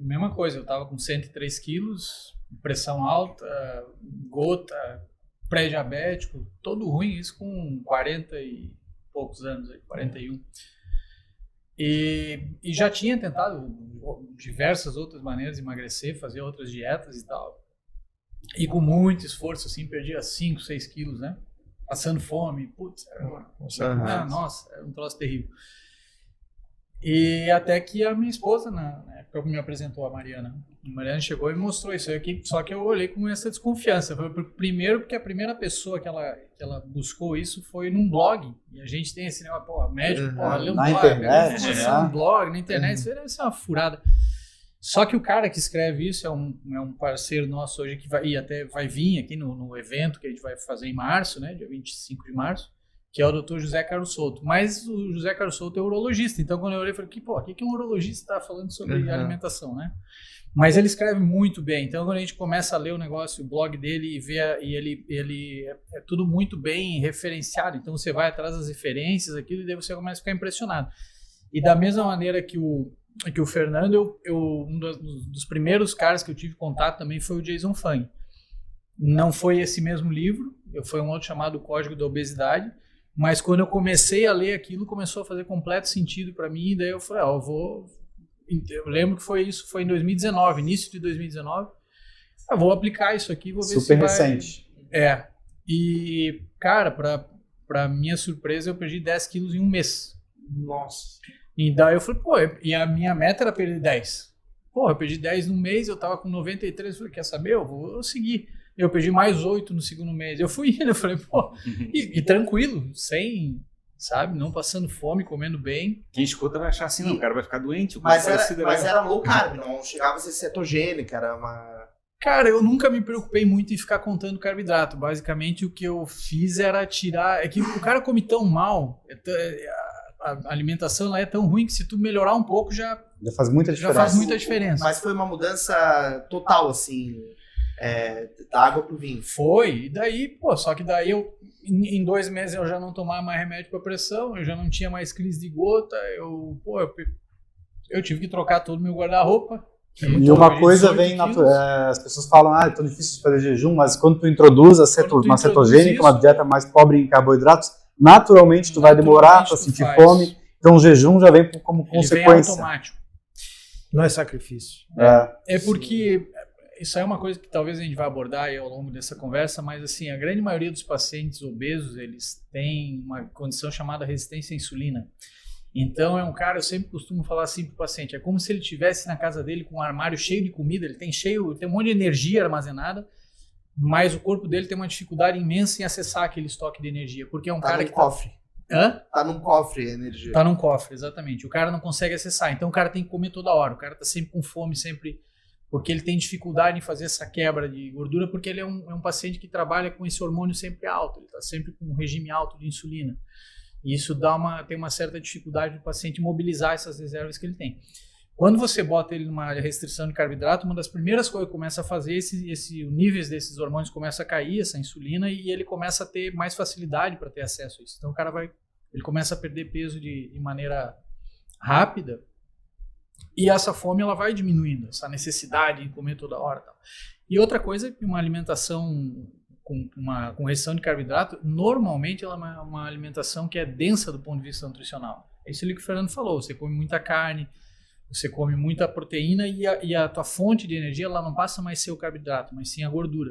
mesma coisa, eu tava com 103 quilos, pressão alta, gota, pré-diabético, todo ruim, isso com 40 e poucos anos, 41. E já tinha tentado diversas outras maneiras de emagrecer, fazer outras dietas e tal. E com muito esforço, assim, perdia 5, 6 quilos, né? Passando fome, putz, era um troço terrível. E até que a minha esposa, na época, me apresentou a Mariana. A Mariana chegou e me mostrou isso aqui, só que eu olhei com essa desconfiança. Primeiro, porque a primeira pessoa que ela buscou isso foi num blog. E a gente tem esse negócio, médico, lê um na blog, internet, um blog, na internet, isso deve ser uma furada. Só que o cara que escreve isso é um parceiro nosso hoje que vai vir aqui no evento que a gente vai fazer em março, né, dia 25 de março. Que é o Dr. José Carlos Souto. Mas o José Carlos Souto é urologista. Então, quando eu olhei, eu falei, o que um urologista está falando sobre alimentação, né? Mas ele escreve muito bem. Então, quando a gente começa a ler o negócio, o blog dele, e ele é tudo muito bem referenciado. Então, você vai atrás das referências, aquilo, e daí você começa a ficar impressionado. E da mesma maneira que o Fernando, um dos primeiros caras que eu tive contato também foi o Jason Fung. Não foi esse mesmo livro, foi um outro chamado O Código da Obesidade. Mas quando eu comecei a ler aquilo, começou a fazer completo sentido para mim, e daí eu falei, eu lembro que foi em 2019, início de 2019, vou aplicar isso aqui, vou ver Super se vai... recente. E, cara, pra minha surpresa, eu perdi 10 quilos em um mês. Nossa. E daí eu falei, e a minha meta era perder 10. Eu perdi 10 no mês, eu tava com 93, eu falei, quer saber, eu vou seguir. Eu perdi mais 8 no segundo mês. Eu fui indo, eu falei, e tranquilo, sem, sabe, não passando fome, comendo bem. Quem escuta vai achar assim, não, o cara vai ficar doente. Mas era low carb, não chegava a ser cetogênica, era uma... Cara, eu nunca me preocupei muito em ficar contando carboidrato. Basicamente, o que eu fiz era tirar... É que o cara come tão mal, a alimentação lá é tão ruim que se tu melhorar um pouco já faz muita diferença. Mas foi uma mudança total, assim... da água pro vinho. Foi, e daí, só que daí em 2 meses eu já não tomava mais remédio para pressão, eu já não tinha mais crise de gota, eu tive que trocar todo o meu guarda-roupa. E uma coisa vem, as pessoas falam, é tão difícil de fazer jejum, mas quando tu introduz uma cetogênica, uma dieta mais pobre em carboidratos, naturalmente tu vai demorar para sentir fome, então o jejum já vem como consequência. Ele vem automático. Não é sacrifício. É porque... Isso aí é uma coisa que talvez a gente vai abordar aí ao longo dessa conversa, mas assim, a grande maioria dos pacientes obesos, eles têm uma condição chamada resistência à insulina. Então eu sempre costumo falar assim para o paciente, é como se ele estivesse na casa dele com um armário cheio de comida, ele tem um monte de energia armazenada, mas o corpo dele tem uma dificuldade imensa em acessar aquele estoque de energia, porque é um cara que cofre. Tá num cofre a energia. Tá num cofre, exatamente. O cara não consegue acessar, então o cara tem que comer toda hora, o cara tá sempre com fome, sempre... Porque ele tem dificuldade em fazer essa quebra de gordura, porque ele é um paciente que trabalha com esse hormônio sempre alto, ele está sempre com um regime alto de insulina. E isso tem uma certa dificuldade do paciente mobilizar essas reservas que ele tem. Quando você bota ele numa restrição de carboidrato, uma das primeiras coisas que começa a fazer, o níveis desses hormônios começa a cair, essa insulina, e ele começa a ter mais facilidade para ter acesso a isso. Então o cara ele começa a perder peso de maneira rápida, e essa fome ela vai diminuindo, essa necessidade de comer toda hora. Tal. E outra coisa é que uma alimentação com restrição de carboidrato, normalmente ela é uma alimentação que é densa do ponto de vista nutricional. É isso que o Fernando falou, você come muita carne, você come muita proteína e a tua fonte de energia ela não passa mais a ser o carboidrato, mas sim a gordura.